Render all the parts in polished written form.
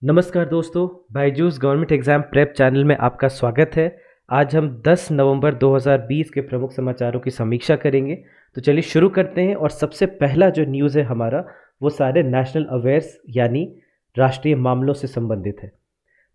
नमस्कार दोस्तों, Byju's government exam prep channel में आपका स्वागत है। आज हम 10 नवंबर 2020 के प्रमुख समाचारों की समीक्षा करेंगे। तो चलिए शुरू करते हैं। और सबसे पहला जो न्यूज़ है हमारा, वो सारे नेशनल अफेयर्स यानी राष्ट्रीय मामलों से संबंधित है।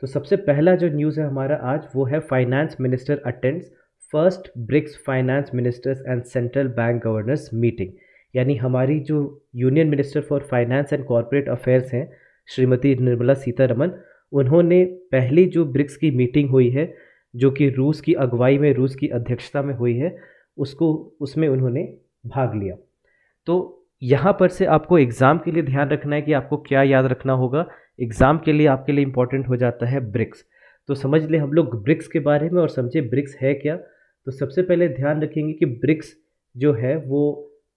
तो सबसे पहला जो न्यूज़ है हमारा आज, वो है finance minister attends first BRICS finance ministers and central bank governors meeting. यानी हमारी जो union minister for finance and corporate affairs हैं, श्रीमती निर्मला सीतारमन, उन्होंने पहली जो ब्रिक्स की मीटिंग हुई है, जो कि रूस की अगुवाई में, रूस की अध्यक्षता में हुई है, उसको उसमें उन्होंने भाग लिया। तो यहाँ पर से आपको एग्ज़ाम के लिए ध्यान रखना है कि आपको क्या याद रखना होगा। एग्ज़ाम के लिए आपके लिए इम्पोर्टेंट हो जाता है ब्रिक्स। तो समझ ले हम लोग ब्रिक्स के बारे में और समझे ब्रिक्स है क्या। तो सबसे पहले ध्यान रखेंगे कि ब्रिक्स जो है वो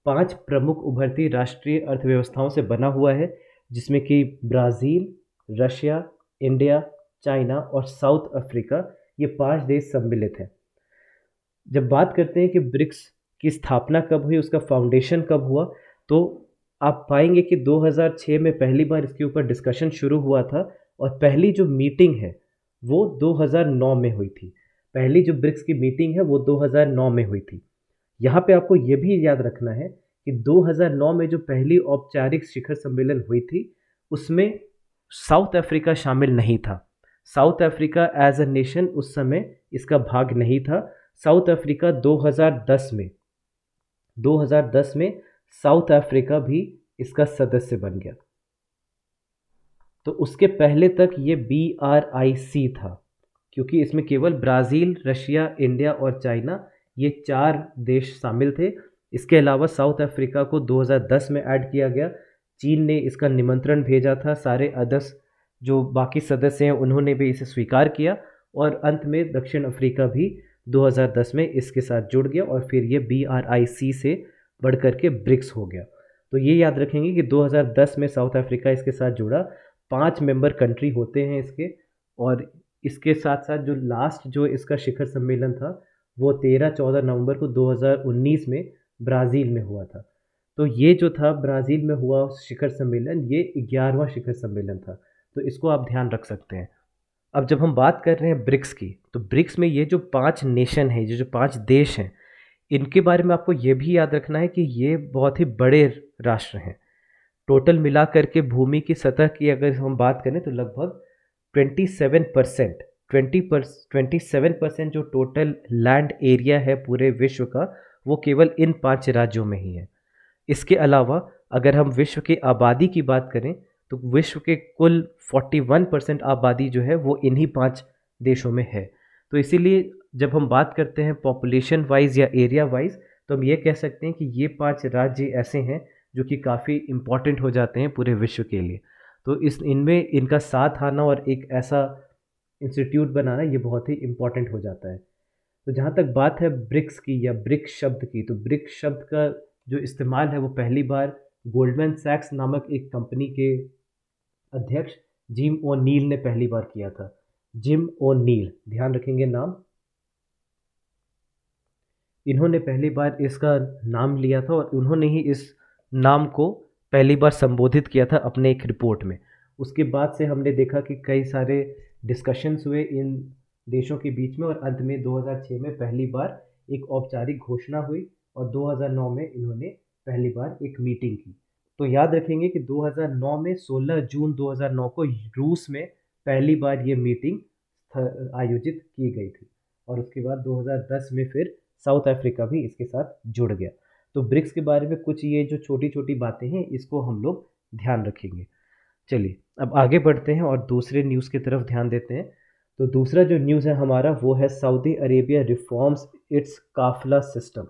5 प्रमुख उभरती राष्ट्रीय अर्थव्यवस्थाओं से बना हुआ है, जिसमें कि ब्राज़ील, रशिया, इंडिया, चाइना और साउथ अफ्रीका, ये 5 देश सम्मिलित हैं। जब बात करते हैं कि ब्रिक्स की स्थापना कब हुई, उसका फाउंडेशन कब हुआ, तो आप पाएंगे कि 2006 में पहली बार इसके ऊपर डिस्कशन शुरू हुआ था। और पहली जो मीटिंग है वो 2009 में हुई थी। पहली जो ब्रिक्स की मीटिंग है वो 2009 में हुई थी। यहाँ पे आपको ये भी याद रखना है कि 2009 में जो पहली औपचारिक शिखर सम्मेलन हुई थी, उसमें साउथ अफ्रीका शामिल नहीं था। South Africa as a nation उस समय इसका भाग नहीं था। साउथ अफ्रीका 2010 में साउथ अफ्रीका भी इसका सदस्य बन गया। तो उसके पहले तक ये BRIC था, क्योंकि इसमें केवल ब्राज़ील, रशिया, इंडिया और चाइना, ये 4 देश शामिल थे। इसके अलावा साउथ अफ्रीका को 2010 में ऐड किया गया। चीन ने इसका निमंत्रण भेजा था। सारे अदर्स जो बाकी सदस्य हैं उन्होंने भी इसे स्वीकार किया। और अंत में दक्षिण अफ्रीका भी 2010 में इसके साथ जुड़ गया और फिर ये BRIC से बढ़ कर के ब्रिक्स हो गया। तो ये याद रखेंगे कि 2010 में साउथ अफ्रीका इसके साथ जुड़ा। 5 मेंबर कंट्री होते हैं इसके। और इसके साथ साथ जो लास्ट जो इसका शिखर सम्मेलन था, वो 13-14 नवंबर को 2019 में ब्राज़ील में हुआ था। तो ये जो था ब्राज़ील में हुआ शिखर सम्मेलन, ये 11वां शिखर सम्मेलन था। तो इसको आप ध्यान रख सकते हैं। अब जब हम बात कर रहे हैं ब्रिक्स की, तो ब्रिक्स में ये जो 5 नेशन हैं, ये जो 5 देश हैं, इनके बारे में आपको ये भी याद रखना है कि ये बहुत ही बड़े राष्ट्र हैं। टोटल मिला करके भूमि की सतह की अगर हम बात करें तो लगभग 27%, 27% जो टोटल लैंड एरिया है पूरे विश्व का, वो केवल इन 5 राज्यों में ही है। इसके अलावा अगर हम विश्व की आबादी की बात करें, तो विश्व के कुल 41% आबादी जो है वो इन्हीं 5 देशों में है। तो इसीलिए जब हम बात करते हैं पॉपुलेशन वाइज या एरिया वाइज, तो हम ये कह सकते हैं कि ये 5 राज्य ऐसे हैं जो कि काफ़ी इम्पॉर्टेंट हो जाते हैं पूरे विश्व के लिए। तो इस इनमें इनका साथ आना और एक ऐसा इंस्टीट्यूट बनाना, ये बहुत ही इम्पॉर्टेंट हो जाता है। तो जहाँ तक बात है ब्रिक्स की या ब्रिक्स शब्द की, तो ब्रिक्स शब्द का जो इस्तेमाल है वो पहली बार गोल्डमैन सैक्स नामक एक कंपनी के अध्यक्ष जिम ओ'नील ने पहली बार किया था। जिम ओ'नील, ध्यान रखेंगे नाम। इन्होंने पहली बार इसका नाम लिया था और उन्होंने ही इस नाम को पहली बार संबोधित किया था अपने एक रिपोर्ट में। उसके बाद से हमने देखा कि कई सारे डिस्कशंस हुए इन देशों के बीच में और अंत में 2006 में पहली बार एक औपचारिक घोषणा हुई और 2009 में इन्होंने पहली बार एक मीटिंग की। तो याद रखेंगे कि 2009 में 16 जून 2009 को रूस में पहली बार ये मीटिंग आयोजित की गई थी। और उसके बाद 2010 में फिर साउथ अफ्रीका भी इसके साथ जुड़ गया। तो ब्रिक्स के बारे में कुछ ये जो छोटी छोटी बातें हैं, इसको हम लोग ध्यान रखेंगे। चलिए अब आगे बढ़ते हैं और दूसरे न्यूज़ की तरफ ध्यान देते हैं। तो दूसरा जो न्यूज़ है हमारा, वो है सऊदी अरेबिया रिफॉर्म्स इट्स काफिला सिस्टम।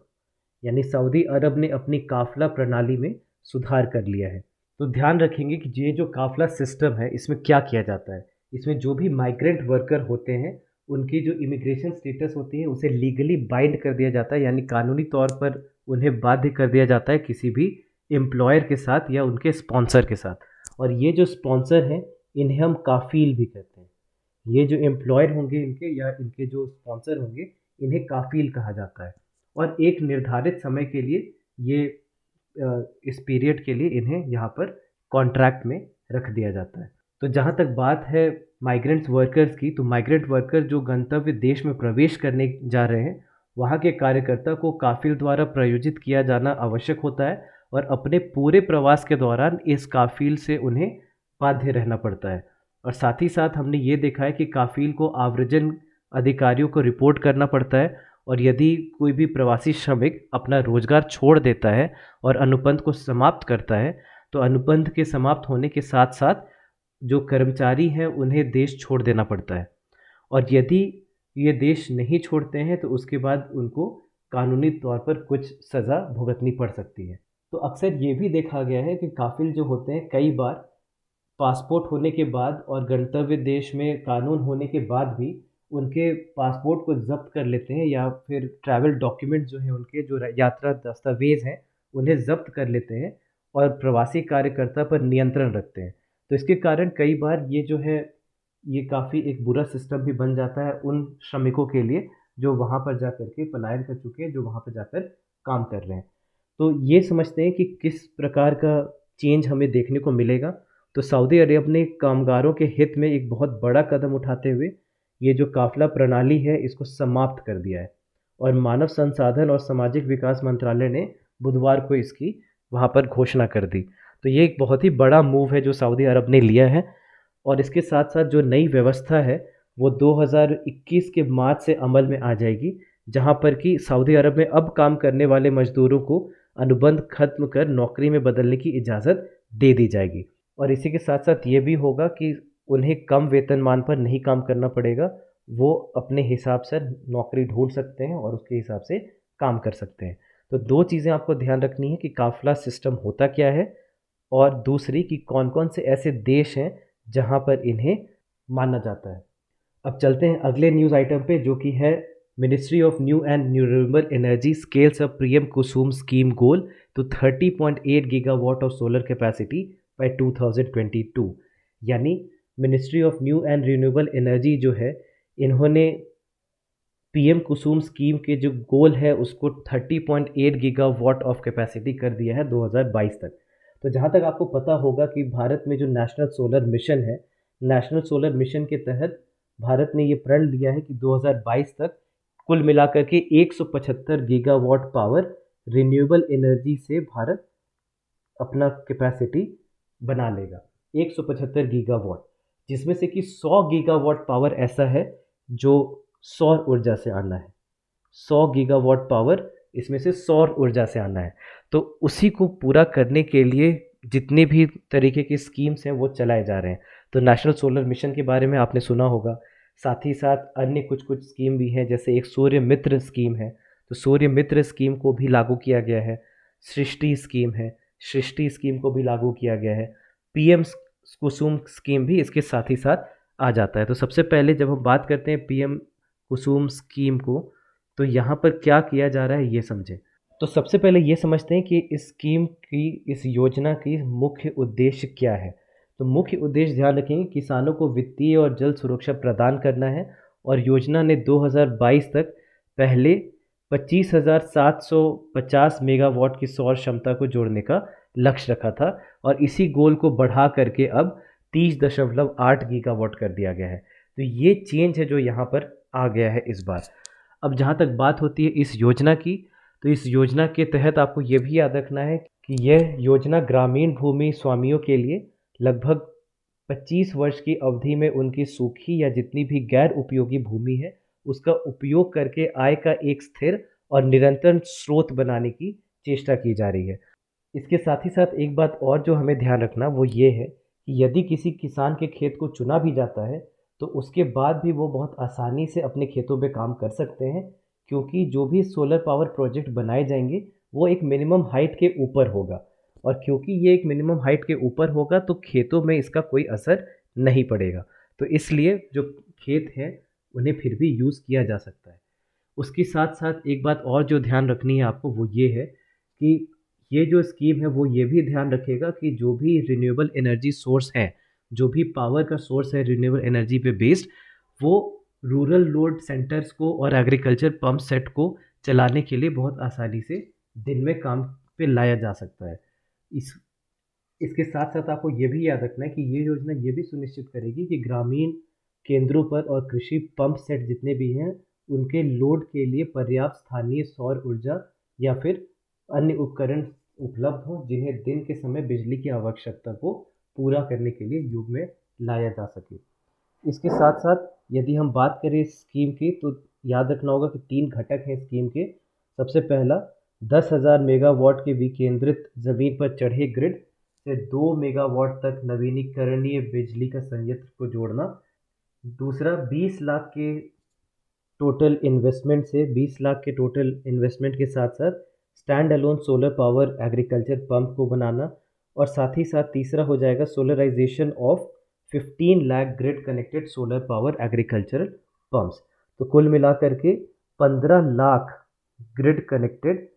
यानी सऊदी अरब ने अपनी काफिला प्रणाली में सुधार कर लिया है। तो ध्यान रखेंगे कि ये जो काफिला सिस्टम है, इसमें क्या किया जाता है। इसमें जो भी माइग्रेंट वर्कर होते हैं, उनकी जो इमिग्रेशन स्टेटस होती है, उसे लीगली बाइंड कर दिया जाता है। यानी कानूनी तौर पर उन्हें बाध्य कर दिया जाता है किसी भी एम्प्लॉयर के साथ या उनके स्पॉन्सर के साथ। और ये जो स्पॉन्सर हैं, इन्हें हम काफिल भी कहते हैं। ये जो एम्प्लॉयर होंगे इनके या इनके जो स्पॉन्सर होंगे, इन्हें काफिल कहा जाता है। और एक निर्धारित समय के लिए ये इस पीरियड के लिए इन्हें यहाँ पर कॉन्ट्रैक्ट में रख दिया जाता है। तो जहाँ तक बात है माइग्रेंट्स वर्कर्स की, तो माइग्रेंट वर्कर जो गंतव्य देश में प्रवेश करने जा रहे हैं, वहाँ के कार्यकर्ता को काफिल द्वारा प्रायोजित किया जाना आवश्यक होता है और अपने पूरे प्रवास के दौरान इस काफिल से उन्हें बाध्य रहना पड़ता है। और साथ ही साथ हमने ये देखा है कि काफिल को आव्रजन अधिकारियों को रिपोर्ट करना पड़ता है, और यदि कोई भी प्रवासी श्रमिक अपना रोजगार छोड़ देता है और अनुबंध को समाप्त करता है, तो अनुबंध के समाप्त होने के साथ साथ जो कर्मचारी हैं उन्हें देश छोड़ देना पड़ता है। और यदि ये देश नहीं छोड़ते हैं तो उसके बाद उनको कानूनी तौर पर कुछ सज़ा भुगतनी पड़ सकती है। तो अक्सर ये भी देखा गया है कि काफिल जो होते हैं कई बार पासपोर्ट होने के बाद और गंतव्य देश में कानून होने के बाद भी उनके पासपोर्ट को ज़ब्त कर लेते हैं, या फिर ट्रैवल डॉक्यूमेंट जो हैं उनके, जो यात्रा दस्तावेज़ हैं, उन्हें ज़ब्त कर लेते हैं और प्रवासी कार्यकर्ता पर नियंत्रण रखते हैं। तो इसके कारण कई बार ये जो है, ये काफ़ी एक बुरा सिस्टम भी बन जाता है उन श्रमिकों के लिए जो वहाँ पर जा कर के पलायन कर चुके हैं, जो वहाँ पर जाकर काम कर रहे हैं। तो ये समझते हैं कि किस प्रकार का चेंज हमें देखने को मिलेगा। तो सऊदी अरब ने कामगारों के हित में एक बहुत बड़ा कदम उठाते हुए ये जो काफ़िला प्रणाली है इसको समाप्त कर दिया है, और मानव संसाधन और सामाजिक विकास मंत्रालय ने बुधवार को इसकी वहाँ पर घोषणा कर दी। तो ये एक बहुत ही बड़ा मूव है जो सऊदी अरब ने लिया है, और इसके साथ साथ जो नई व्यवस्था है वो 2021 के मार्च से अमल में आ जाएगी, जहाँ पर कि सऊदी अरब में अब काम करने वाले मजदूरों को अनुबंध खत्म कर नौकरी में बदलने की इजाज़त दे दी जाएगी। और इसी के साथ साथ ये भी होगा कि उन्हें कम वेतनमान पर नहीं काम करना पड़ेगा, वो अपने हिसाब से नौकरी ढूंढ सकते हैं और उसके हिसाब से काम कर सकते हैं। तो दो चीज़ें आपको ध्यान रखनी है कि काफ़िला सिस्टम होता क्या है, और दूसरी कि कौन कौन से ऐसे देश हैं जहां पर इन्हें माना जाता है। अब चलते हैं अगले न्यूज़ आइटम पे, जो कि है ministry of new and renewable energy scales up PM Kusum scheme goal to 30.8 gigawatt of solar capacity by 2022। यानी ministry of new and renewable energy जो है, इन्होंने पीएम कुसुम स्कीम के जो गोल है उसको 30.8 गीगावाट ऑफ कैपेसिटी कर दिया है 2022 तक। तो जहाँ तक आपको पता होगा कि भारत में जो नेशनल सोलर मिशन है, नेशनल सोलर मिशन के तहत भारत ने ये प्रण लिया है कि 2022 तक कुल मिलाकर के 175 गीगावाट पावर रिन्यूएबल एनर्जी से भारत अपना कैपेसिटी बना लेगा। 175 गीगावाट, जिसमें से कि 100 गीगावाट पावर ऐसा है जो सौर ऊर्जा से आना है। 100 गीगावाट पावर इसमें से सौर ऊर्जा से आना है। तो उसी को पूरा करने के लिए जितने भी तरीके की स्कीम्स हैं वो चलाए जा रहे हैं। तो नेशनल सोलर मिशन के बारे में आपने सुना होगा, साथ ही साथ अन्य कुछ कुछ स्कीम भी हैं, जैसे एक सूर्य मित्र स्कीम है, तो सूर्य मित्र स्कीम को भी लागू किया गया है। सृष्टि स्कीम है, सृष्टि स्कीम को भी लागू किया गया है। पीएम कुसुम स्कीम भी इसके साथ ही साथ आ जाता है। तो सबसे पहले जब हम बात करते हैं पीएम कुसुम स्कीम को, तो यहाँ पर क्या किया जा रहा है ये समझें। तो सबसे पहले ये समझते हैं कि इस स्कीम की, इस योजना की मुख्य उद्देश्य क्या है। तो मुख्य उद्देश्य ध्यान रखेंगे, किसानों को वित्तीय और जल सुरक्षा प्रदान करना है, और योजना ने 2022 तक पहले 25,750 मेगावाट की सौर क्षमता को जोड़ने का लक्ष्य रखा था, और इसी गोल को बढ़ा करके अब 30.8 गीगावाट कर दिया गया है। तो ये चेंज है जो यहाँ पर आ गया है इस बार। अब जहाँ तक बात होती है इस योजना की, तो इस योजना के तहत आपको ये भी याद रखना है कि यह योजना ग्रामीण भूमि स्वामियों के लिए लगभग 25 वर्ष की अवधि में उनकी सूखी या जितनी भी गैर उपयोगी भूमि है उसका उपयोग करके आय का एक स्थिर और निरंतर स्रोत बनाने की चेष्टा की जा रही है। इसके साथ ही साथ एक बात और जो हमें ध्यान रखना वो ये है कि यदि किसी किसान के खेत को चुना भी जाता है तो उसके बाद भी वो बहुत आसानी से अपने खेतों में काम कर सकते हैं, क्योंकि जो भी सोलर पावर प्रोजेक्ट बनाए जाएंगे वो एक मिनिमम हाइट के ऊपर होगा, और क्योंकि ये एक मिनिमम हाइट के ऊपर होगा तो खेतों में इसका कोई असर नहीं पड़ेगा। तो इसलिए जो खेत हैं उन्हें फिर भी यूज़ किया जा सकता है। उसके साथ साथ एक बात और जो ध्यान रखनी है आपको वो ये है कि ये जो स्कीम है वो ये भी ध्यान रखेगा कि जो भी रिन्यूएबल एनर्जी सोर्स है, जो भी पावर का सोर्स है रिन्यूएबल एनर्जी पे बेस्ड, वो रूरल लोड सेंटर्स को और एग्रीकल्चर पंप सेट को चलाने के लिए बहुत आसानी से दिन में काम पे लाया जा सकता है। इस इसके साथ साथ आपको ये भी याद रखना है कि ये योजना ये भी सुनिश्चित करेगी कि ग्रामीण केंद्रों पर और कृषि पंप सेट जितने भी हैं उनके लोड के लिए पर्याप्त स्थानीय सौर ऊर्जा या फिर अन्य उपकरण उपलब्ध हों जिन्हें दिन के समय बिजली की आवश्यकता को पूरा करने के लिए युग में लाया जा सके। इसके साथ साथ यदि हम बात करें इस स्कीम की तो याद रखना होगा कि 3 घटक हैं स्कीम के। सबसे पहला 10,000 मेगावाट के विकेंद्रित ज़मीन पर चढ़े ग्रिड से 2 मेगावाट तक नवीनीकरणीय बिजली का संयंत्र को जोड़ना। दूसरा 20 लाख के टोटल इन्वेस्टमेंट के साथ साथ stand alone solar power agriculture pump को बनाना। और साथ ही साथ तीसरा हो जाएगा solarisation of 15 lakh grid connected solar power agricultural pumps. तो कुल मिलाकर के 15 लाख ग्रिड कनेक्टेड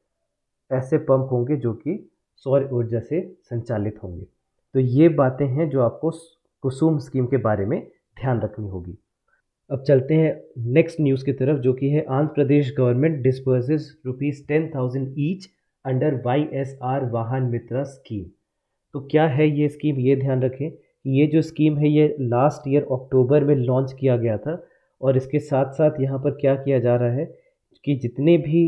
ऐसे पंप होंगे जो कि सौर ऊर्जा से संचालित होंगे। तो ये बातें हैं जो आपको कुसुम स्कीम के बारे में ध्यान रखनी होगी। अब चलते हैं नेक्स्ट न्यूज़ की तरफ जो कि है Andhra Pradesh government disburses ₹10,000 each under YSR Vahana मित्रा स्कीम। तो क्या है ये स्कीम, ये ध्यान रखें कि ये जो स्कीम है ये लास्ट ईयर अक्टूबर में लॉन्च किया गया था। और इसके साथ साथ यहाँ पर क्या किया जा रहा है कि जितने भी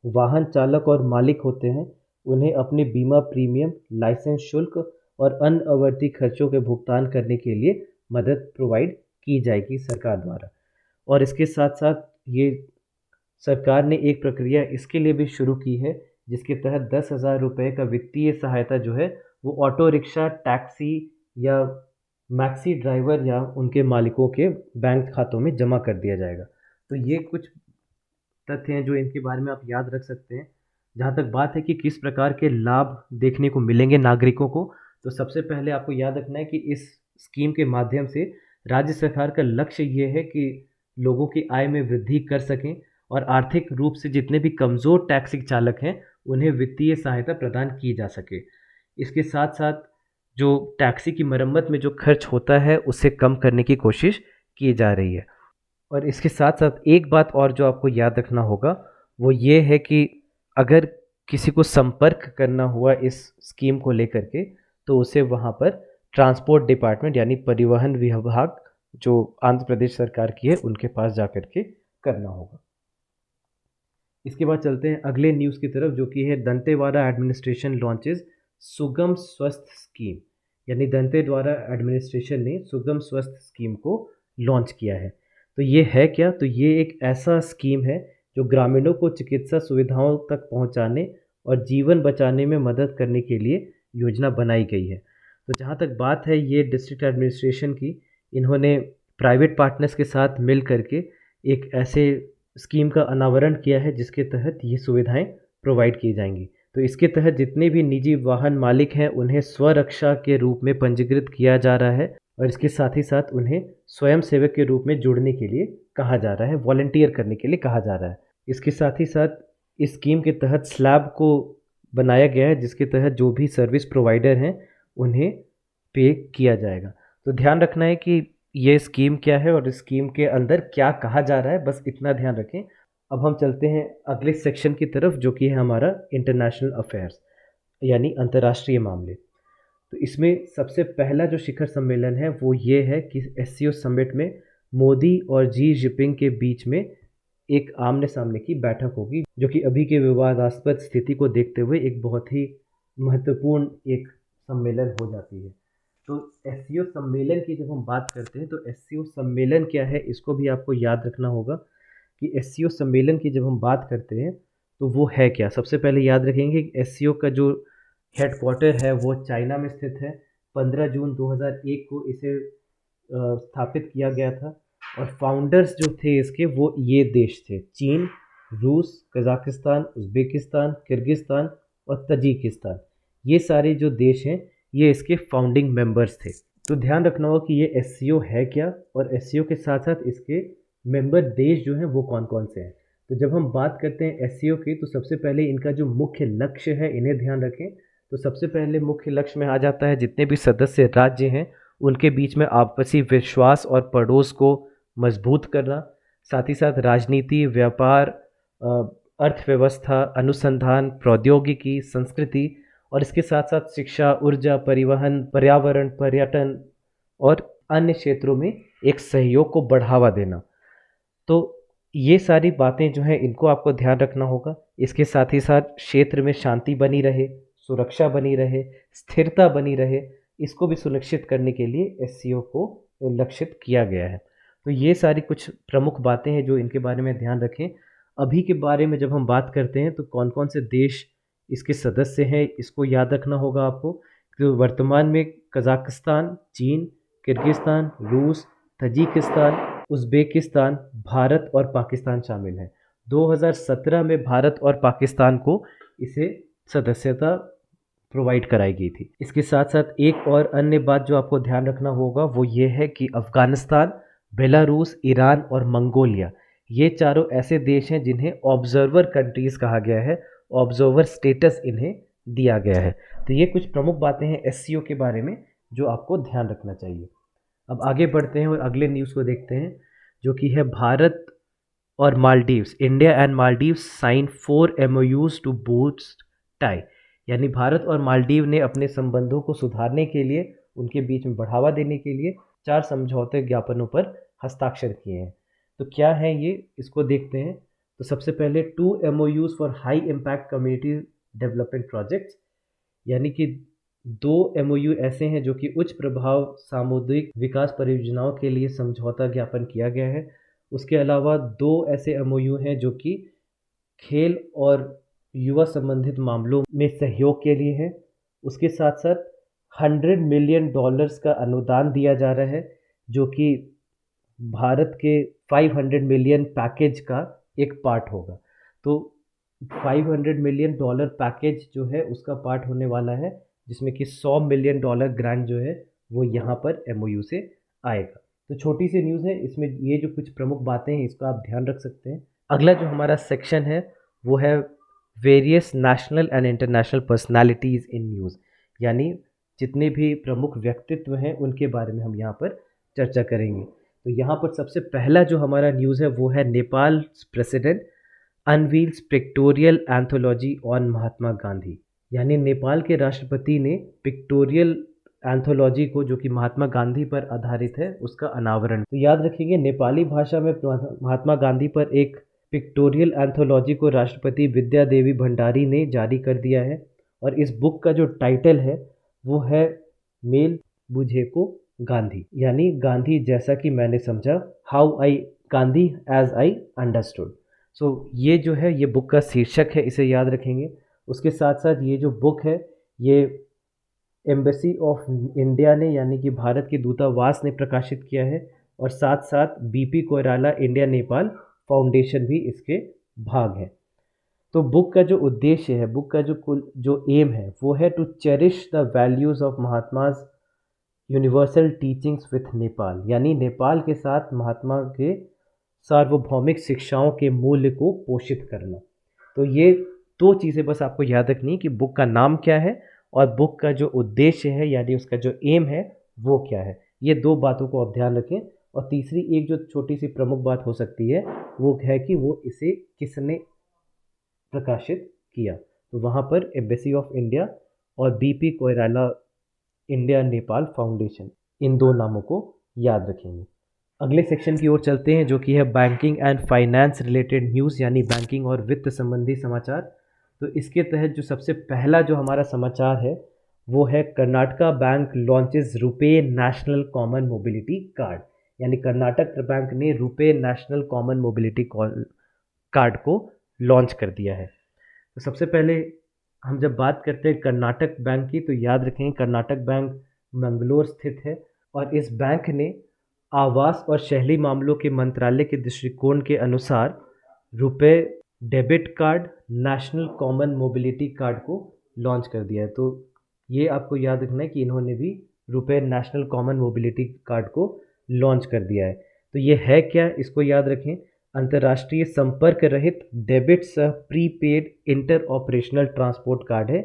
वाहन चालक और मालिक होते हैं उन्हें अपने बीमा प्रीमियम, लाइसेंस शुल्क और अन्य आवर्ती खर्चों के भुगतान करने के लिए मदद प्रोवाइड की जाएगी सरकार द्वारा। और इसके साथ साथ ये सरकार ने एक प्रक्रिया इसके लिए भी शुरू की है जिसके तहत 10,000 रुपये का वित्तीय सहायता जो है वो ऑटो रिक्शा, टैक्सी या मैक्सी ड्राइवर या उनके मालिकों के बैंक खातों में जमा कर दिया जाएगा। तो ये कुछ तथ्य हैं जो इनके बारे में आप याद रख सकते हैं। जहाँ तक बात है कि किस प्रकार के लाभ देखने को मिलेंगे नागरिकों को, तो सबसे पहले आपको याद रखना है कि इस स्कीम के माध्यम से राज्य सरकार का लक्ष्य ये है कि लोगों की आय में वृद्धि कर सकें और आर्थिक रूप से जितने भी कमज़ोर टैक्सी चालक हैं उन्हें वित्तीय सहायता प्रदान की जा सके। इसके साथ साथ जो टैक्सी की मरम्मत में जो खर्च होता है उसे कम करने की कोशिश की जा रही है। और इसके साथ साथ एक बात और जो आपको याद रखना होगा वो ये है कि अगर किसी को संपर्क करना हुआ इस स्कीम को लेकर के तो उसे वहाँ पर ट्रांसपोर्ट डिपार्टमेंट यानी परिवहन विभाग जो आंध्र प्रदेश सरकार की है उनके पास जा कर के करना होगा। इसके बाद चलते हैं अगले न्यूज़ की तरफ जो कि है दंतेवाड़ा एडमिनिस्ट्रेशन लॉन्चेस सुगम स्वस्थ स्कीम। यानी दंतेवाड़ा एडमिनिस्ट्रेशन ने सुगम स्वस्थ स्कीम को लॉन्च किया है। तो ये है क्या, तो ये एक ऐसा स्कीम है जो ग्रामीणों को चिकित्सा सुविधाओं तक पहुंचाने और जीवन बचाने में मदद करने के लिए योजना बनाई गई है। तो जहाँ तक बात है ये डिस्ट्रिक्ट एडमिनिस्ट्रेशन की, इन्होंने प्राइवेट पार्टनर्स के साथ मिल करके एक ऐसे स्कीम का अनावरण किया है जिसके तहत ये सुविधाएं प्रोवाइड की जाएंगी। तो इसके तहत जितने भी निजी वाहन मालिक हैं उन्हें स्वरक्षा के रूप में पंजीकृत किया जा रहा है और इसके साथ ही साथ उन्हें स्वयं सेवक के रूप में जुड़ने के लिए कहा जा रहा है, वॉलंटियर करने के लिए कहा जा रहा है। इसके साथ ही साथ इस स्कीम के तहत स्लैब को बनाया गया है जिसके तहत जो भी सर्विस प्रोवाइडर हैं उन्हें पे किया जाएगा। तो ध्यान रखना है कि ये स्कीम क्या है और इस स्कीम के अंदर क्या कहा जा रहा है, बस इतना ध्यान रखें। अब हम चलते हैं अगले सेक्शन की तरफ जो कि है हमारा इंटरनेशनल अफेयर्स यानी अंतर्राष्ट्रीय मामले। तो इसमें सबसे पहला जो शिखर सम्मेलन है वो ये है कि SCO समिट में मोदी और जी जिनपिंग के बीच में एक आमने सामने की बैठक होगी जो कि अभी के विवादास्पद स्थिति को देखते हुए एक बहुत ही महत्वपूर्ण एक सम्मेलन हो जाती है। तो SCO सम्मेलन की जब हम बात करते हैं तो SCO सम्मेलन क्या है इसको भी आपको याद रखना होगा कि SCO सम्मेलन की जब हम बात करते हैं तो वो है क्या। सबसे पहले याद रखेंगे कि SCO का जो हेडक्वार्टर है वो चाइना में स्थित है। 15 जून 2001 को इसे स्थापित किया गया था और फाउंडर्स जो थे इसके वो ये देश थे चीन, रूस, कजाकिस्तान, उज़्बेकिस्तान, किर्गिस्तान और तजिकिस्तान। ये सारे जो देश हैं ये इसके फाउंडिंग मेंबर्स थे। तो ध्यान रखना होगा कि ये SCO है क्या और SCO के साथ साथ इसके मेंबर देश जो हैं वो कौन कौन से हैं। तो जब हम बात करते हैं SCO की तो सबसे पहले इनका जो मुख्य लक्ष्य है इन्हें ध्यान रखें। तो सबसे पहले मुख्य लक्ष्य में आ जाता है जितने भी सदस्य राज्य हैं उनके बीच में आपसी विश्वास और पड़ोस को मजबूत करना, साथ ही साथ राजनीति, व्यापार, अर्थव्यवस्था, अनुसंधान, प्रौद्योगिकी, संस्कृति और इसके साथ साथ शिक्षा, ऊर्जा, परिवहन, पर्यावरण, पर्यटन और अन्य क्षेत्रों में एक सहयोग को बढ़ावा देना। तो ये सारी बातें जो हैं इनको आपको ध्यान रखना होगा। इसके साथ ही साथ क्षेत्र में शांति बनी रहे, सुरक्षा बनी रहे, स्थिरता बनी रहे, इसको भी सुनिश्चित करने के लिए एससीओ को लक्षित किया गया है। तो ये सारी कुछ प्रमुख बातें हैं जो इनके बारे में ध्यान रखें। अभी के बारे में जब हम बात करते हैं तो कौन कौन से देश इसके सदस्य हैं इसको याद रखना होगा आपको। तो वर्तमान में कजाकिस्तान, चीन, किर्गिस्तान, रूस, तजिकिस्तान, उज़्बेकिस्तान, भारत और पाकिस्तान शामिल हैं। 2017 में भारत और पाकिस्तान को इसे सदस्यता प्रोवाइड कराई गई थी। इसके साथ साथ एक और अन्य बात जो आपको ध्यान रखना होगा वो ये है कि अफ़गानिस्तान, बेलारूस, ईरान और मंगोलिया, ये चारों ऐसे देश हैं जिन्हें ऑब्जर्वर कंट्रीज़ कहा गया है, ऑब्जर्वर स्टेटस इन्हें दिया गया है। तो ये कुछ प्रमुख बातें हैं एससीओ के बारे में जो आपको ध्यान रखना चाहिए। अब आगे बढ़ते हैं और अगले न्यूज़ को देखते हैं जो कि है भारत और Maldives, India and Maldives sign 4 MOUs to boost tie. यानी भारत और मालदीव ने अपने संबंधों को सुधारने के लिए, उनके बीच में बढ़ावा देने के लिए 4 समझौते ज्ञापनों पर हस्ताक्षर किए हैं। तो क्या है ये, इसको देखते हैं। तो सबसे पहले 2 MOUs for high impact community development projects, यानी कि 2 MOU ऐसे हैं जो कि उच्च प्रभाव सामुदायिक विकास परियोजनाओं के लिए समझौता ज्ञापन किया गया है। उसके अलावा 2 ऐसे MOU हैं जो कि खेल और युवा संबंधित मामलों में सहयोग के लिए है। उसके साथ साथ $100 मिलियन का अनुदान दिया जा रहा है जो कि भारत के 500 मिलियन पैकेज का एक पार्ट होगा। तो $500 मिलियन पैकेज जो है उसका पार्ट होने वाला है, जिसमें कि $100 मिलियन ग्रांट जो है वो यहाँ पर MOU से आएगा। तो छोटी सी न्यूज़ है, इसमें ये जो कुछ प्रमुख बातें हैं इसको आप ध्यान रख सकते हैं। अगला जो हमारा सेक्शन है वो है various national and international personalities in news, यानी जितने भी प्रमुख व्यक्तित्व हैं उनके बारे में हम यहाँ पर चर्चा करेंगे। तो यहाँ पर सबसे पहला जो हमारा न्यूज़ है वो है Nepal president unveils pictorial anthology on Mahatma Gandhi. यानी नेपाल के राष्ट्रपति ने पिक्टोरियल एंथोलॉजी को, जो कि महात्मा गांधी पर आधारित है, उसका अनावरण। तो याद रखेंगे नेपाली भाषा में महात्मा गांधी पर एक पिक्टोरियल एंथोलॉजी को राष्ट्रपति विद्या देवी भंडारी ने जारी कर दिया है। और इस बुक का जो टाइटल है वो है मेल बुझे को गांधी, यानी गांधी जैसा कि मैंने समझा, how I Gandhi as I understood. So ये जो है ये बुक का शीर्षक है, इसे याद रखेंगे। उसके साथ साथ ये जो बुक है ये एम्बेसी ऑफ इंडिया ने, यानी कि भारत के दूतावास ने प्रकाशित किया है। और साथ साथ BP Koirala India Nepal foundation भी इसके भाग है। तो बुक का जो उद्देश्य है, बुक का जो एम है वो है to cherish the values of Mahatma's universal teachings with Nepal, यानी नेपाल के साथ महात्मा के सार्वभौमिक शिक्षाओं के मूल्य को पोषित करना। तो ये 2 चीज़ें बस आपको याद रखनी है कि बुक का नाम क्या है और बुक का जो उद्देश्य है यानी उसका जो एम है वो क्या है। ये 2 बातों को आप ध्यान रखें। और तीसरी एक जो छोटी सी प्रमुख बात हो सकती है वो है कि वो इसे किसने प्रकाशित किया। तो वहाँ पर एम्बेसी ऑफ इंडिया और BP Koirala India Nepal foundation, इन 2 नामों को याद रखेंगे। अगले सेक्शन की ओर चलते हैं जो कि है banking and finance related news, यानी बैंकिंग और वित्त संबंधी समाचार। तो इसके तहत जो सबसे पहला जो हमारा समाचार है वो है Karnataka bank launches RuPay national common mobility card, यानी कर्नाटक बैंक ने RuPay national common mobility card को लॉन्च कर दिया है। तो सबसे पहले हम जब बात करते हैं कर्नाटक बैंक की तो याद रखें कर्नाटक बैंक मंगलोर स्थित है और इस बैंक ने आवास और शहरी मामलों के मंत्रालय के दृष्टिकोण के अनुसार RuPay debit card national common mobility card को लॉन्च कर दिया है। तो ये आपको याद रखना है कि इन्होंने भी RuPay national common mobility card को लॉन्च कर दिया है। तो ये है क्या, इसको याद रखें। अंतर्राष्ट्रीय संपर्क रहित डेबिट सह prepaid inter operational transport card है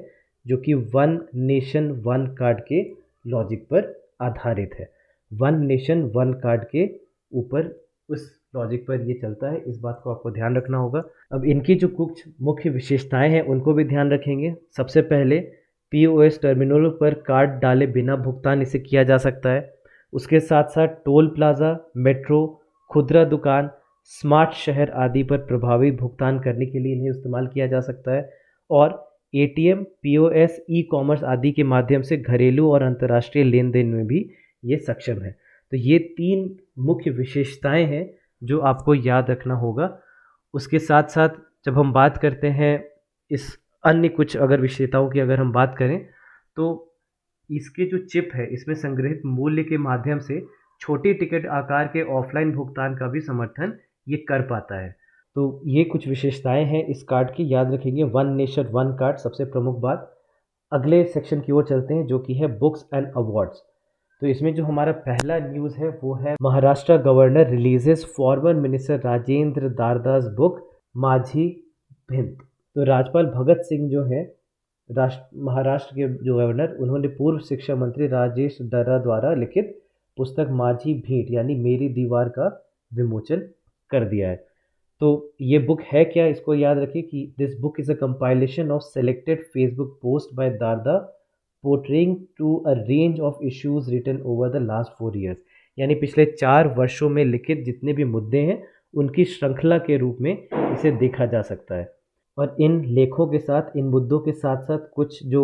जो कि वन नेशन वन कार्ड के लॉजिक पर आधारित है। वन नेशन वन कार्ड के ऊपर उस लॉजिक पर ये चलता है, इस बात को आपको ध्यान रखना होगा। अब इनकी जो कुछ मुख्य विशेषताएं हैं उनको भी ध्यान रखेंगे। सबसे पहले पीओएस टर्मिनलों पर कार्ड डाले बिना भुगतान इसे किया जा सकता है। उसके साथ साथ टोल प्लाज़ा, मेट्रो, खुदरा दुकान, स्मार्ट शहर आदि पर प्रभावी भुगतान करने के लिए इन्हें इस्तेमाल किया जा सकता है। और एटीएम, पीओएस, ई कॉमर्स आदि के माध्यम से घरेलू और अंतर्राष्ट्रीय लेन देन में भी ये सक्षम है। तो ये 3 मुख्य विशेषताएं हैं जो आपको याद रखना होगा। उसके साथ साथ जब हम बात करते हैं इस अन्य कुछ अगर विशेषताओं की अगर हम बात करें, तो इसके जो चिप है इसमें संग्रहित मूल्य के माध्यम से छोटे टिकट आकार के ऑफलाइन भुगतान का भी समर्थन ये कर पाता है। तो ये कुछ विशेषताएं हैं इस कार्ड की, याद रखेंगे। वन नेशन वन कार्ड सबसे प्रमुख बात। अगले सेक्शन की ओर चलते हैं जो कि है बुक्स एंड अवार्ड्स। तो इसमें जो हमारा पहला न्यूज़ है वो है Maharashtra governor releases former minister Rajendra Darda's book Majhi Bhint. तो राज्यपाल भगत सिंह जो है महाराष्ट्र के जो गवर्नर, उन्होंने पूर्व शिक्षा मंत्री राजेश दर्रा द्वारा लिखित पुस्तक माझी भींट यानी मेरी दीवार का विमोचन कर दिया है। तो ये बुक है क्या, इसको याद रखिए कि this book is a compilation of selected Facebook post by Darda portraying to a range of issues written over the last 4 years. यानी पिछले 4 वर्षों में लिखित जितने भी मुद्दे हैं उनकी श्रृंखला के रूप में इसे देखा जा सकता है। और इन लेखों के साथ, इन मुद्दों के साथ साथ कुछ जो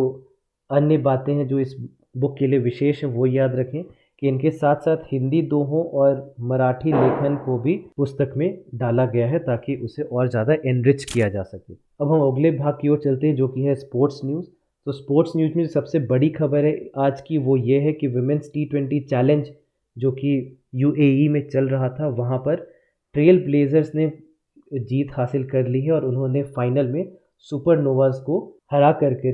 अन्य बातें हैं जो इस बुक के लिए विशेष हैं वो याद रखें कि इनके साथ साथ हिंदी दोहों और मराठी लेखन को भी पुस्तक में डाला गया है ताकि उसे और ज़्यादा एनरिच किया जा सके। अब हम अगले भाग की ओर चलते हैं जो कि है स्पोर्ट्स न्यूज़। तो स्पोर्ट्स न्यूज़ में सबसे बड़ी खबर है आज की वो ये है कि विमेंस T20 चैलेंज जो कि यूएई में चल रहा था, वहाँ पर ट्रेल ब्लेजर्स ने जीत हासिल कर ली है और उन्होंने फाइनल में सुपरनोवाज को हरा करके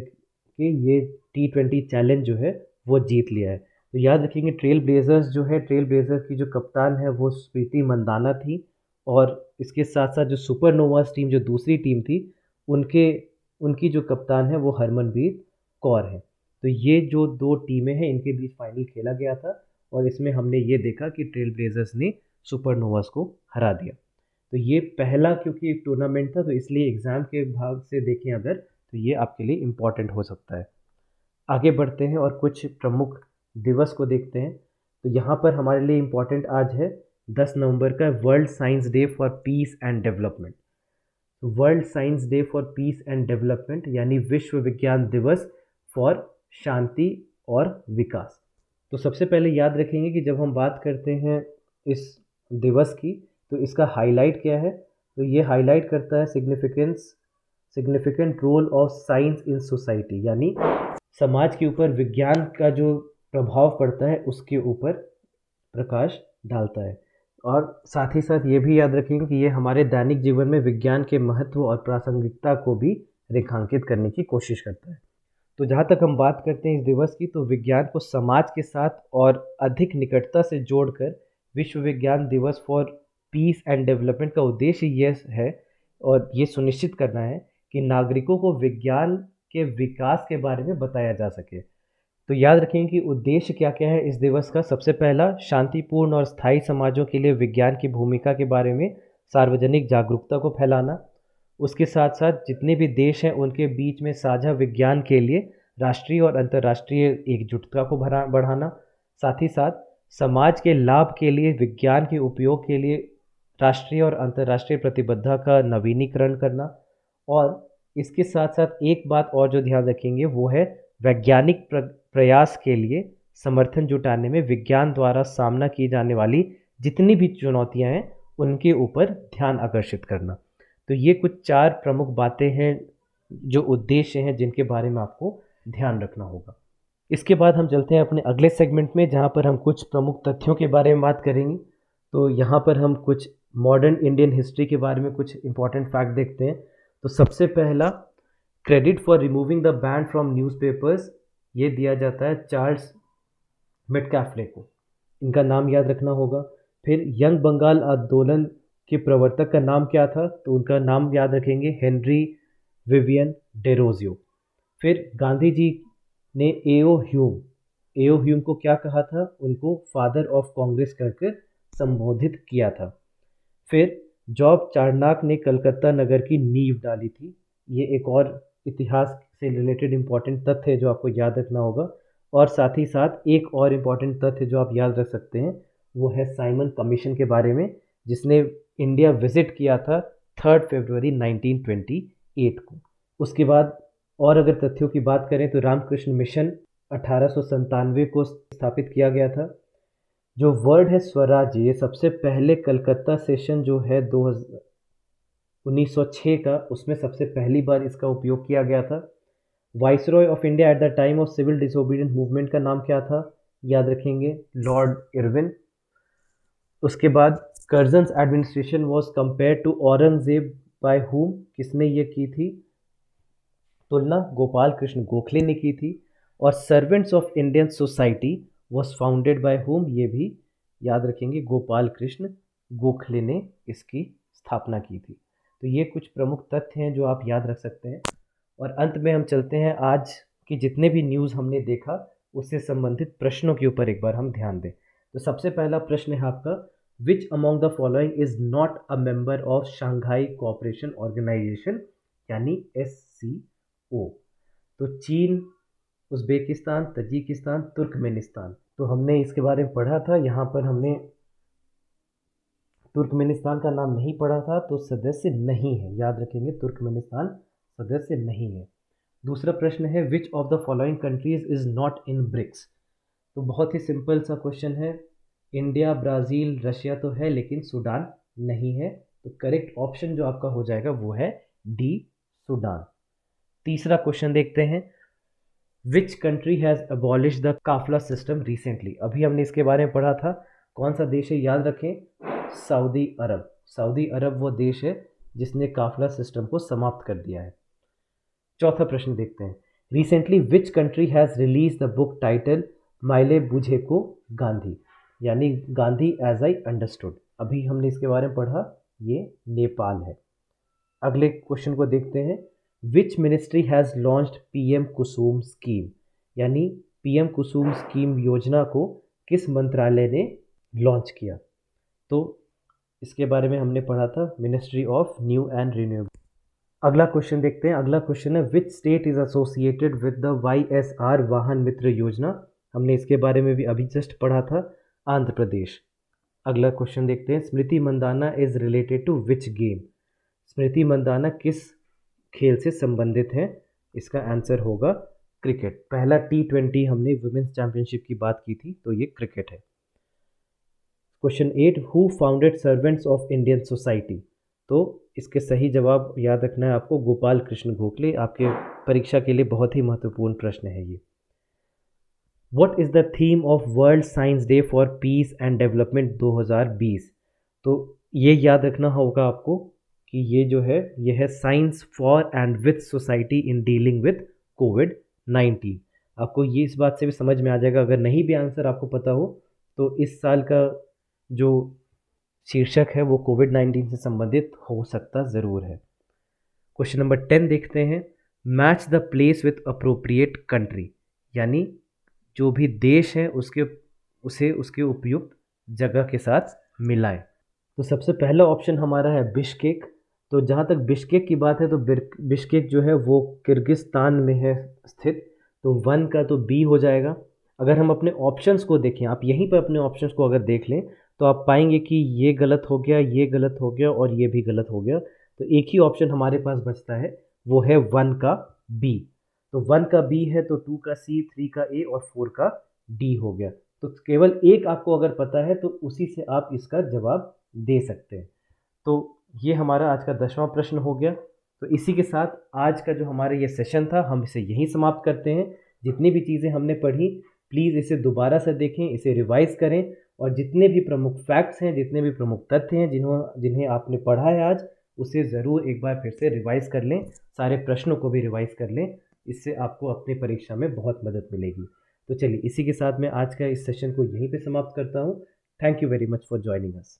ये T20 चैलेंज जो है वो जीत लिया है। तो याद रखेंगे ट्रेल ब्लेजर्स जो है, ट्रेल ब्लेजर्स की जो कप्तान है वो स्मृति मंदाना थी, और इसके साथ साथ जो सुपरनोवाज टीम जो दूसरी टीम थी उनकी जो कप्तान है वो हरमनप्रीत कौर है। तो ये जो 2 टीमें हैं इनके बीच फाइनल खेला गया था और इसमें हमने ये देखा कि ट्रेल ब्लेजर्स ने सुपरनोवाज को हरा दिया। तो ये पहला क्योंकि एक टूर्नामेंट था तो इसलिए एग्ज़ाम के भाग से देखें अगर तो ये आपके लिए इम्पॉर्टेंट हो सकता है। आगे बढ़ते हैं और कुछ प्रमुख दिवस को देखते हैं। तो यहाँ पर हमारे लिए इम्पॉर्टेंट आज है 10 नवंबर का world science day for piece and development. World science day for piece and development यानी विश्व विज्ञान दिवस फॉर शांति और विकास। तो सबसे पहले याद रखेंगे कि जब हम बात करते हैं इस दिवस की तो इसका हाईलाइट क्या है। तो ये हाईलाइट करता है significant role of science in society, यानी समाज के ऊपर विज्ञान का जो प्रभाव पड़ता है उसके ऊपर प्रकाश डालता है। और साथ ही साथ ये भी याद रखेंगे कि ये हमारे दैनिक जीवन में विज्ञान के महत्व और प्रासंगिकता को भी रेखांकित करने की कोशिश करता है। तो जहाँ तक हम बात करते हैं इस दिवस की, तो विज्ञान को समाज के साथ और अधिक निकटता से जोड़कर विश्व विज्ञान दिवस फॉर पीस एंड डेवलपमेंट का उद्देश्य ये है और ये सुनिश्चित करना है कि नागरिकों को विज्ञान के विकास के बारे में बताया जा सके। तो याद रखें कि उद्देश्य क्या क्या है इस दिवस का। सबसे पहला, शांतिपूर्ण और स्थायी समाजों के लिए विज्ञान की भूमिका के बारे में सार्वजनिक जागरूकता को फैलाना। उसके साथ साथ जितने भी देश हैं उनके बीच में साझा विज्ञान के लिए राष्ट्रीय और अंतर्राष्ट्रीय एकजुटता को बढ़ाना। साथ ही साथ समाज के लाभ के लिए विज्ञान के उपयोग के लिए राष्ट्रीय और अंतर्राष्ट्रीय प्रतिबद्धता का नवीनीकरण करना। और इसके साथ साथ एक बात और जो ध्यान रखेंगे वो है वैज्ञानिक प्रयास के लिए समर्थन जुटाने में विज्ञान द्वारा सामना की जाने वाली जितनी भी चुनौतियां हैं उनके ऊपर ध्यान आकर्षित करना। तो ये कुछ 4 प्रमुख बातें हैं जो उद्देश्य हैं जिनके बारे में आपको ध्यान रखना होगा। इसके बाद हम चलते हैं अपने अगले सेगमेंट में जहाँ पर हम कुछ प्रमुख तथ्यों के बारे में बात करेंगे। तो यहाँ पर हम कुछ मॉडर्न इंडियन हिस्ट्री के बारे में कुछ इंपॉर्टेंट फैक्ट देखते हैं। तो सबसे पहला, credit for removing the ban from newspapers ये दिया जाता है चार्ल्स मेटकाफले को, इनका नाम याद रखना होगा। फिर यंग बंगाल आंदोलन के प्रवर्तक का नाम क्या था, तो उनका नाम याद रखेंगे हेनरी विवियन डेरोजियो। फिर गांधी जी ने एओ ह्यूम को क्या कहा था, उनको फादर ऑफ कांग्रेस कहकर संबोधित किया था। फिर जॉब चार्नाक ने कलकत्ता नगर की नींव डाली थी, ये एक और इतिहास से रिलेटेड इम्पॉर्टेंट तथ्य है जो आपको याद रखना होगा। और साथ ही साथ एक और इम्पॉर्टेंट तथ्य जो आप याद रख सकते हैं वो है साइमन कमीशन के बारे में, जिसने इंडिया विजिट किया था 3 फरवरी 1928 को। उसके बाद और अगर तथ्यों की बात करें तो रामकृष्ण मिशन 1897 को स्थापित किया गया था। जो वर्ड है स्वराज्य, ये सबसे पहले कलकत्ता सेशन जो है 1906 का, उसमें सबसे पहली बार इसका उपयोग किया गया था। Viceroy of India at the time of civil disobedience movement का नाम क्या था, याद रखेंगे, लॉर्ड इरविन। उसके बाद Curzon's administration was compared to Aurangzeb by whom, किसने ये की थी तुलना, गोपाल कृष्ण गोखले ने की थी। और servants of Indian society was founded by whom, ये भी याद रखेंगे, गोपाल कृष्ण गोखले ने इसकी स्थापना की थी। तो ये कुछ प्रमुख तथ्य हैं जो आप याद रख सकते हैं। और अंत में हम चलते हैं आज की जितने भी न्यूज़ हमने देखा उससे संबंधित प्रश्नों के ऊपर एक बार हम ध्यान दें। तो सबसे पहला प्रश्न है आपका, which among the following is not a member of Shanghai cooperation organisation, यानी SCO। तो चीन, उज्बेकिस्तान, तजिकिस्तान, तुर्कमेनिस्तान। तो हमने इसके बारे में पढ़ा था, यहाँ पर हमने तुर्कमेनिस्तान का नाम नहीं पढ़ा था, तो सदस्य नहीं है, याद रखेंगे, तुर्कमेनिस्तान सदस्य नहीं है। दूसरा प्रश्न है, which of the following countries is not in BRICS. तो बहुत ही सिंपल सा क्वेश्चन है, इंडिया, ब्राज़ील, रशिया तो है लेकिन सूडान नहीं है। तो करेक्ट ऑप्शन जो आपका हो जाएगा वो है डी, सूडान। तीसरा क्वेश्चन देखते हैं, which country has abolish the kafala system recently. अभी हमने इसके बारे में पढ़ा था, कौन सा देश है, याद रखें, सऊदी अरब। सऊदी अरब वो देश है जिसने काफला सिस्टम को समाप्त कर दिया है। चौथा प्रश्न देखते हैं, recently which country has release the book title Maile Bujheko Gandhi, यानी गांधी एज आई अंडरस्टूड। अभी हमने इसके बारे में पढ़ा, ये नेपाल है। अगले क्वेश्चन को देखते हैं, which ministry has launched PM Kusum scheme, यानी PM कुसुम स्कीम योजना को किस मंत्रालय ने लॉन्च किया। तो इसके बारे में हमने पढ़ा था, ministry of new and renewable. अगला क्वेश्चन देखते हैं, अगला क्वेश्चन है, which state is associated with the YSR वाहन मित्र योजना। हमने इसके बारे में भी अभी जस्ट पढ़ा था, आंध्र प्रदेश। अगला क्वेश्चन देखते हैं, Smriti Mandhana is related to which game. Smriti Mandhana किस खेल से संबंधित है, इसका आंसर होगा क्रिकेट। पहला T20 हमने वुमेन्स चैंपियनशिप की बात की थी, तो ये क्रिकेट है। Question 8, who founded servants of Indian society. तो इसके सही जवाब याद रखना है आपको, गोपाल कृष्ण गोखले। आपके परीक्षा के लिए बहुत ही महत्वपूर्ण प्रश्न है ये। What is the theme of world science day for piece and development 2020। तो ये याद रखना होगा आपको कि ये जो है ये है science for and with society in dealing with COVID-19। आपको ये इस बात से भी समझ में आ जाएगा, अगर नहीं भी आंसर आपको पता हो तो इस साल का जो शीर्षक है वो COVID-19 से संबंधित हो सकता ज़रूर है। क्वेश्चन नंबर 10 देखते हैं, match the place with appropriate country, यानी जो भी देश है उसके उपयुक्त जगह के साथ मिलाएं। तो सबसे पहला ऑप्शन हमारा है बिश्केक। तो जहाँ तक बिश्केक की बात है तो बिश्केक जो है वो किर्गिस्तान में है स्थित, तो 1 का तो बी हो जाएगा। अगर हम अपने ऑप्शंस को देखें, आप यहीं पर अपने ऑप्शंस को अगर देख लें तो आप पाएंगे कि ये गलत हो गया, ये गलत हो गया और ये भी गलत हो गया। तो एक ही ऑप्शन हमारे पास बचता है, वो है 1 का बी। तो 1 का बी है तो 2 का सी, 3 का ए और 4 का डी हो गया। तो केवल एक आपको अगर पता है तो उसी से आप इसका जवाब दे सकते हैं। तो ये हमारा आज का 10वां प्रश्न हो गया। तो इसी के साथ आज का जो हमारा ये सेशन था हम इसे यहीं समाप्त करते हैं। जितनी भी चीज़ें हमने पढ़ी प्लीज़ इसे दोबारा से देखें, इसे रिवाइज़ करें और जितने भी प्रमुख फैक्ट्स हैं, जितने भी प्रमुख तथ्य हैं जिन्हें आपने पढ़ा है आज, उसे ज़रूर एक बार फिर से रिवाइज़ कर लें। सारे प्रश्नों को भी रिवाइज़ कर लें, इससे आपको अपनी परीक्षा में बहुत मदद मिलेगी। तो चलिए इसी के साथ मैं आज का इस सेशन को यहीं पे समाप्त करता हूँ। Thank you very much for joining us.